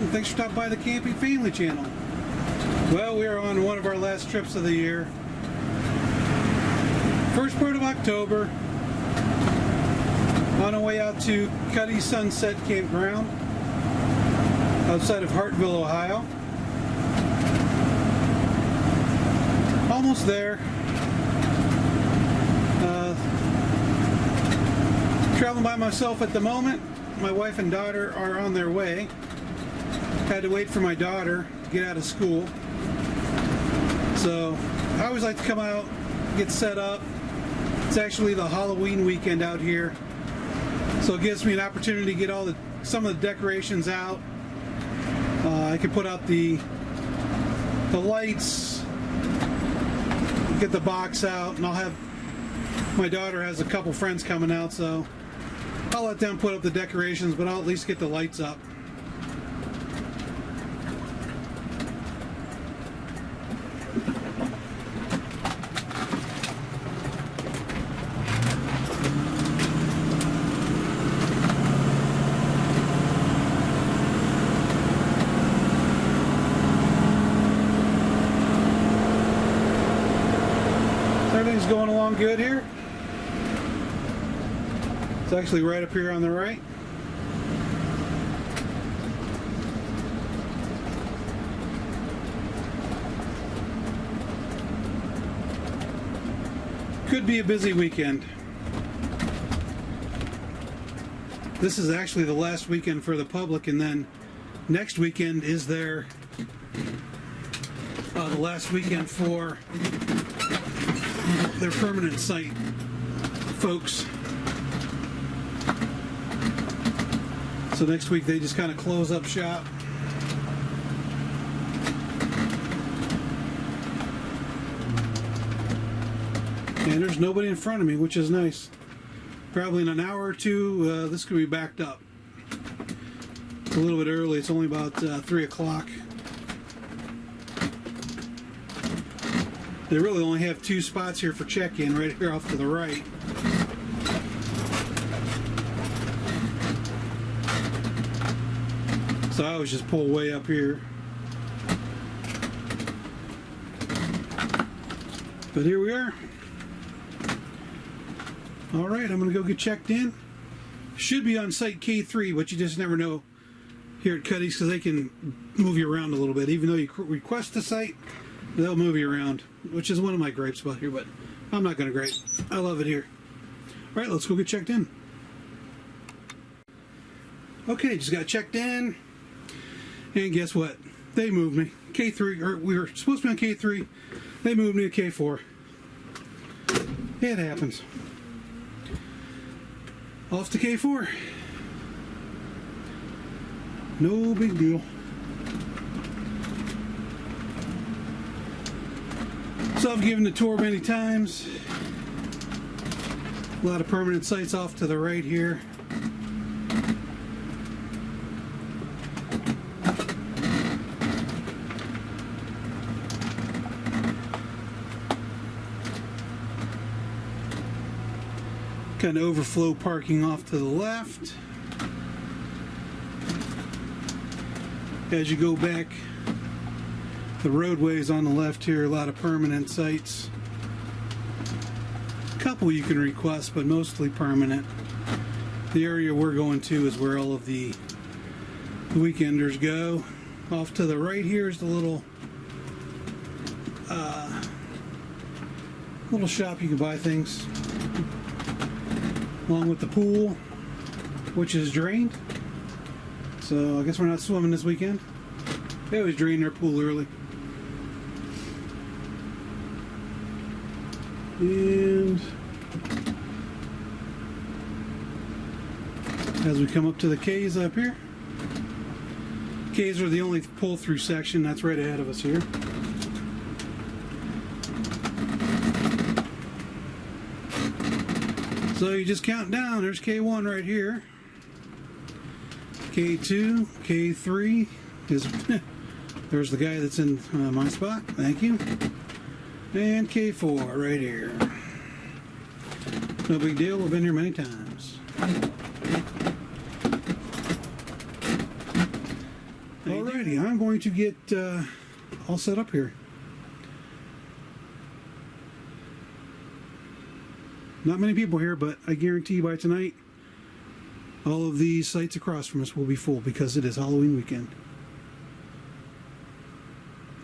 and thanks for stopping by the Camping Family channel. Well, we are on one of our last trips of the year. First part of October, on our way out to Cutty Sunset Campground outside of Hartville, Ohio. Almost there. Traveling by myself at the moment. My wife and daughter are on their way. Had to wait for my daughter to get out of school. So I always like to come out, get set up. It's actually the Halloween weekend out here, so it gives me an opportunity to get some of the decorations out. I can put out the lights, get the box out, and my daughter has a couple friends coming out, so I'll let them put up the decorations, but I'll at least get the lights up. Everything's going along good here. It's actually right up here on the right. Could be a busy weekend. This is actually the last weekend for the public, and then next weekend is the last weekend for their permanent site folks. So next week they just kind of close up shop. And there's nobody in front of me, which is nice. Probably in an hour or two, this could be backed up. It's a little bit early. It's only about 3 o'clock. They really only have 2 spots here for check-in, right here off to the right. So I always just pull way up here. But here we are. Alright, I'm going to go get checked in. Should be on site K3, but you just never know here at Cutty's because they can move you around a little bit. Even though you request a site, they'll move you around, which is one of my gripes about here, but I'm not going to gripe. I love it here. All right, let's go get checked in. Okay, just got checked in, and guess what? They moved me. K3, or we were supposed to be on K3. They moved me to K4. It happens. Off to K4. No big deal. So I've given the tour many times. A lot of permanent sites off to the right here. Kind of overflow parking off to the left. As you go back, the roadways on the left here, a lot of permanent sites. A couple you can request, but mostly permanent. The area we're going to is where all of the weekenders go. Off to the right here is the little shop you can buy things. Along with the pool, which is drained. So I guess we're not swimming this weekend. They always drain their pool early. And as we come up to the K's up here, K's are the only pull-through section that's right ahead of us here. So you just count down. There's K1 right here. K2, K3 is there's the guy that's in my spot. Thank you. And K4 right here. No big deal. We've been here many times. Alrighty, I'm going to get all set up here. Not many people here, but I guarantee you by tonight, all of these sites across from us will be full because it is Halloween weekend.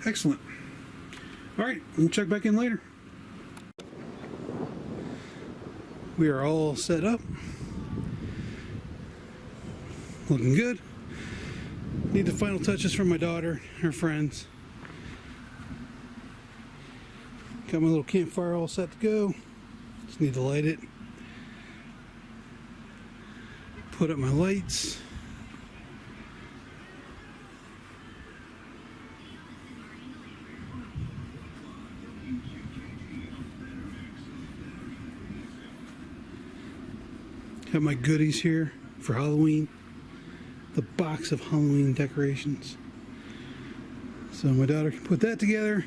Excellent. Alright, we'll check back in later. We are all set up. Looking good. Need the final touches from my daughter, her friends. Got my little campfire all set to go. Just need to light it. Put up my lights. Have my goodies here for Halloween. The box of Halloween decorations. So my daughter can put that together.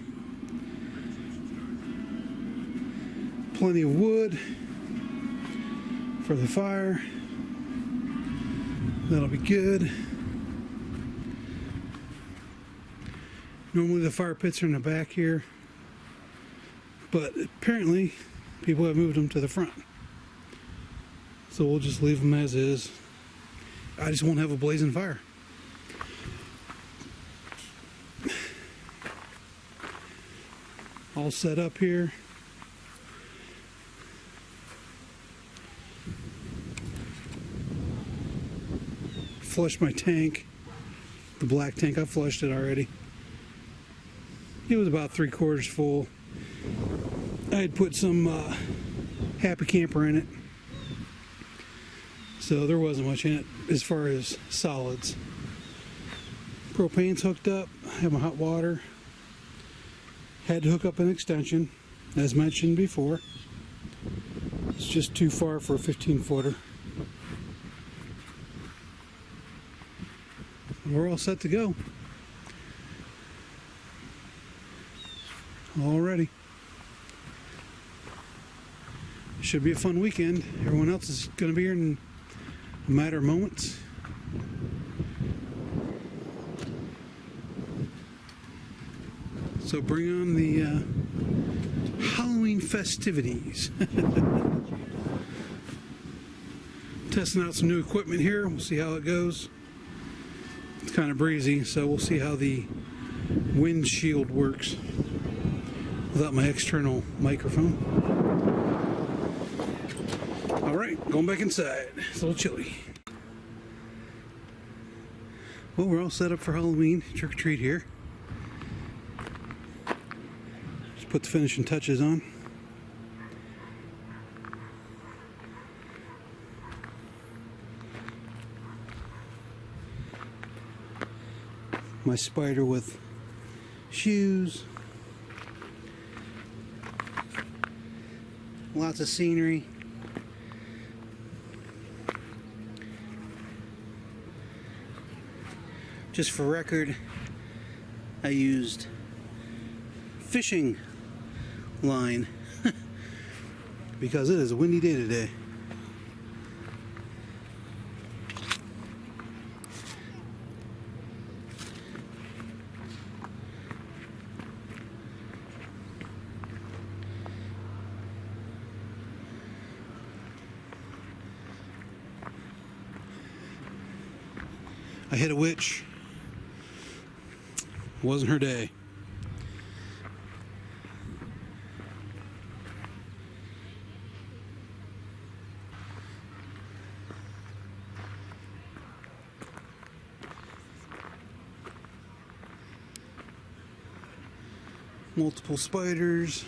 Plenty of wood for the fire. That'll be good. Normally the fire pits are in the back here, but apparently people have moved them to the front. So we'll just leave them as is. I just won't have a blazing fire. All set up here. Flushed my tank. The black tank, I flushed it already. It was about 3/4 full. I had put some Happy Camper in it. So there wasn't much in it as far as solids. Propane's hooked up. I have my hot water. Had to hook up an extension, as mentioned before. It's just too far for a 15-footer. We're all set to go. All ready. Should be a fun weekend. Everyone else is going to be here in a matter of moments. So bring on the Halloween festivities. Testing out some new equipment here. We'll see how it goes. It's kind of breezy, so we'll see how the windshield works without my external microphone. Alright, going back inside. It's a little chilly. Well, we're all set up for Halloween. Trick or treat here. Just put the finishing touches on. My spider with shoes. Lots of scenery. Just for record, I used fishing line because it is a windy day today. I hit a witch. Wasn't her day. Multiple spiders.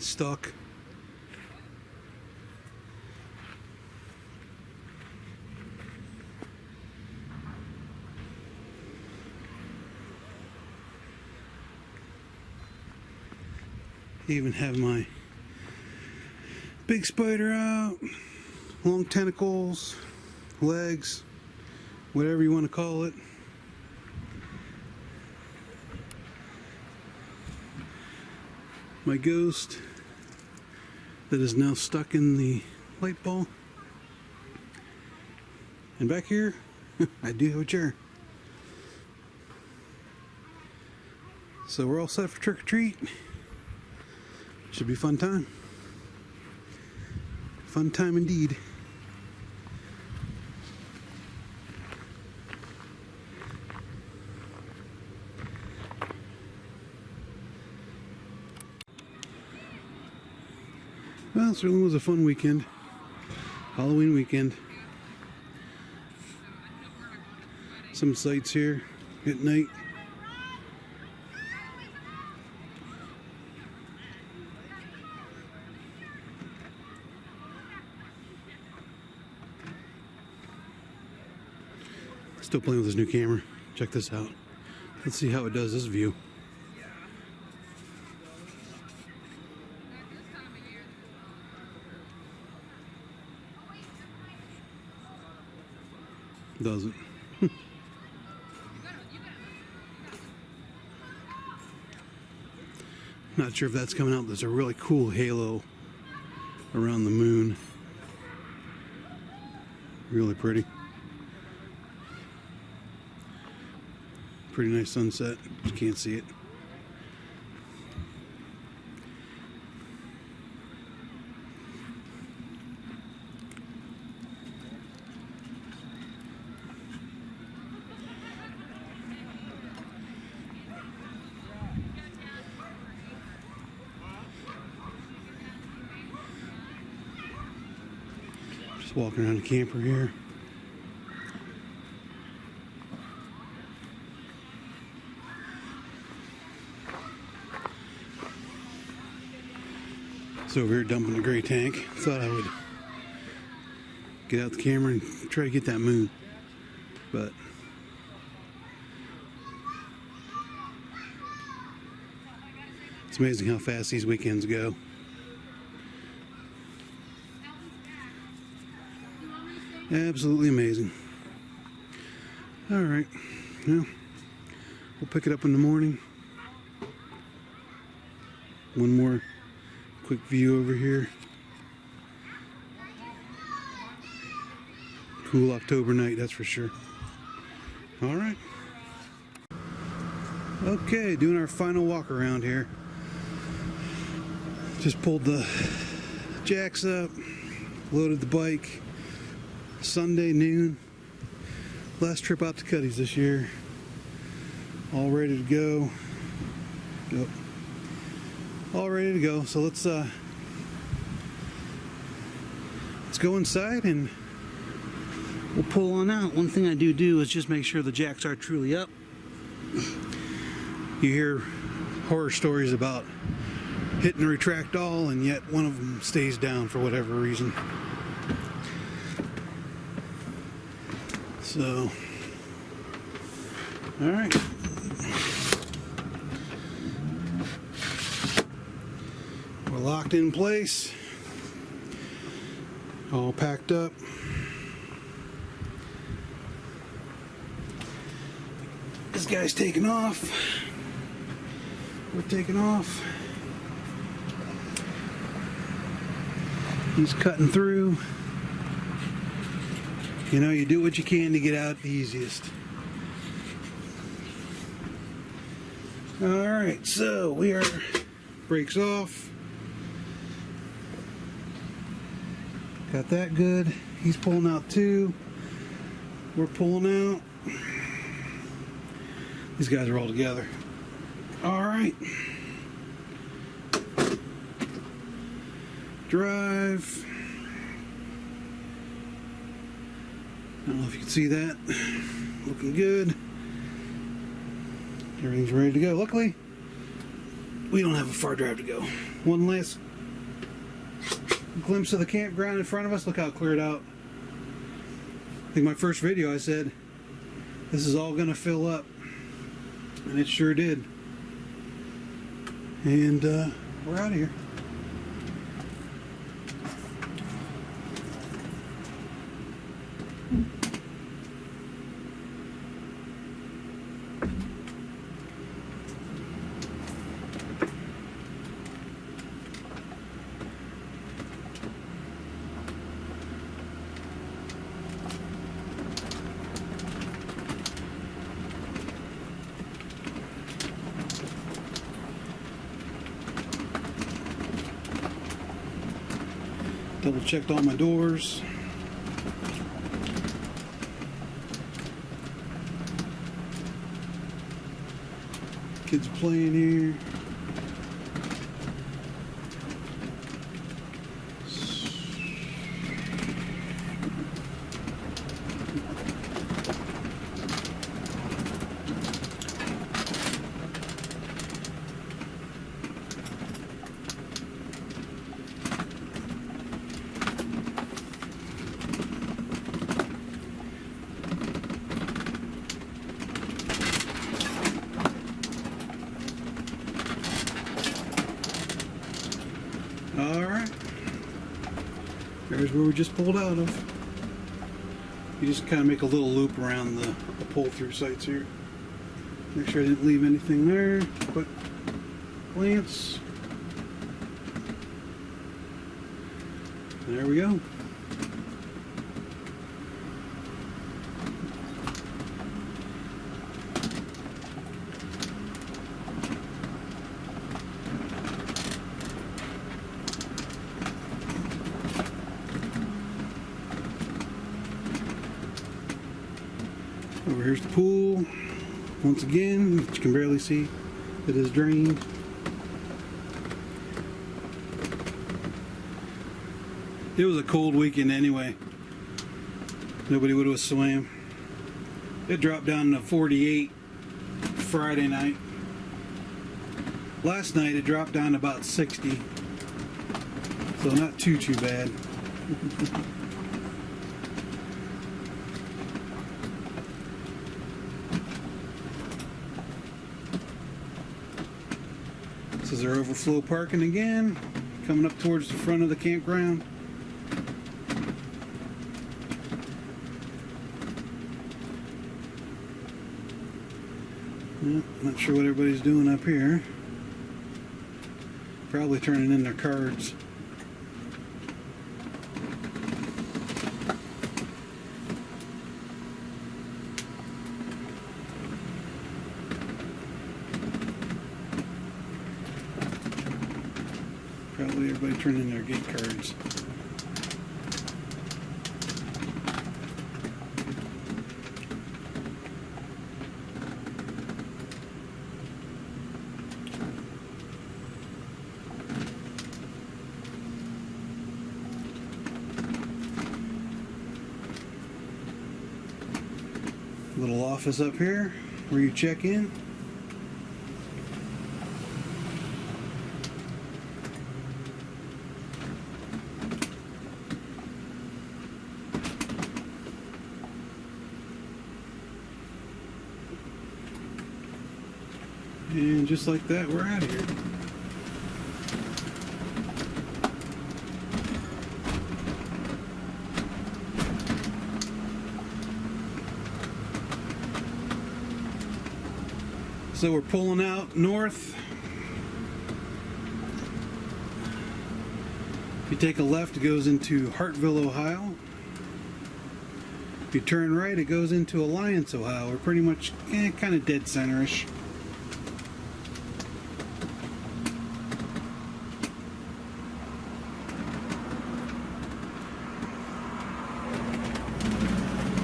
Stuck. Even have my big spider out, long tentacles, legs, whatever you want to call it. My ghost that is now stuck in the light ball. And back here, I do have a chair. So we're all set for trick or treat. Should be a fun time. Fun time indeed. Well, it certainly was a fun weekend. Halloween weekend. Some sights here at night. Still playing with this new camera. Check this out. Let's see how it does this view. Doesn't. Not sure if that's coming out. There's a really cool halo around the moon. Really pretty. Pretty nice sunset. You can't see it. Just walking around the camper here. So over here dumping the gray tank. Thought I would get out the camera and try to get that moon, but it's amazing how fast these weekends go. Absolutely amazing. All right, well, we'll pick it up in the morning. One more quick view over here. Cool October night, that's for sure. All right. Okay, doing our final walk around here. Just pulled the jacks up, loaded the bike. Sunday noon. Last trip out to Cutty's this year. All ready to go. Yep. All ready to go. So let's go inside and we'll pull on out. One thing I do is just make sure the jacks are truly up. You hear horror stories about hitting the retract all and yet one of them stays down for whatever reason. So, all right. We're locked in place. All packed up. This guy's taking off. We're taking off. He's cutting through. You know, you do what you can to get out the easiest. All right, so we are brakes off. Got that good. He's pulling out too. We're pulling out. These guys are all together. All right. Drive. I don't know if you can see that. Looking good. Everything's ready to go. Luckily, we don't have a far drive to go. One last glimpse of the campground in front of us. Look how cleared out. I think my first video I said, this is all going to fill up. And it sure did. And we're out of here. Double checked all my doors. Kids playing here. Alright, there's where we just pulled out of. You just kind of make a little loop around the pull-through sites here. Make sure I didn't leave anything there. Quick glance. There we go. Over here's the pool. Once again, you can barely see it is drained. It was a cold weekend anyway. Nobody would have swam. It dropped down to 48 Friday night. Last night it dropped down to about 60. So not too bad. This is our overflow parking again, coming up towards the front of the campground. Not sure what everybody's doing up here. Probably turning in their cards. Probably everybody turning in their gate cards. Little office up here where you check in. And just like that, we're out of here. So we're pulling out north. If you take a left, it goes into Hartville, Ohio. If you turn right, it goes into Alliance, Ohio. We're pretty much kind of dead center-ish.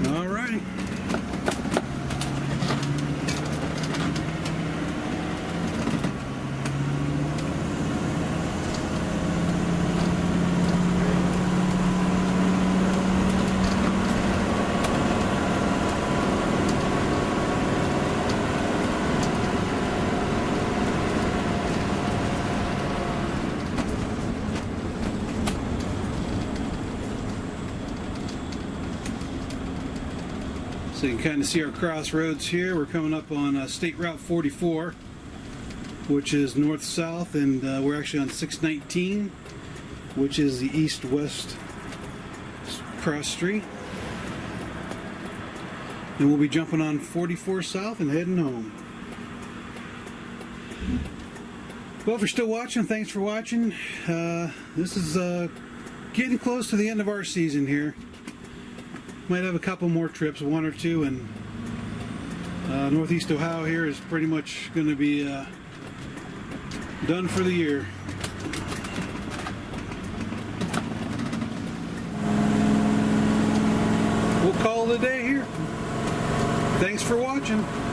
All right. So you can kind of see our crossroads here. We're coming up on State Route 44, which is north-south, and we're actually on 619, which is the east-west cross street. And we'll be jumping on 44 south and heading home. Well, if you're still watching, thanks for watching. This is getting close to the end of our season here. Might have a couple more trips, one or two, and Northeast Ohio here is pretty much going to be done for the year. call it a day here. Thanks for watching.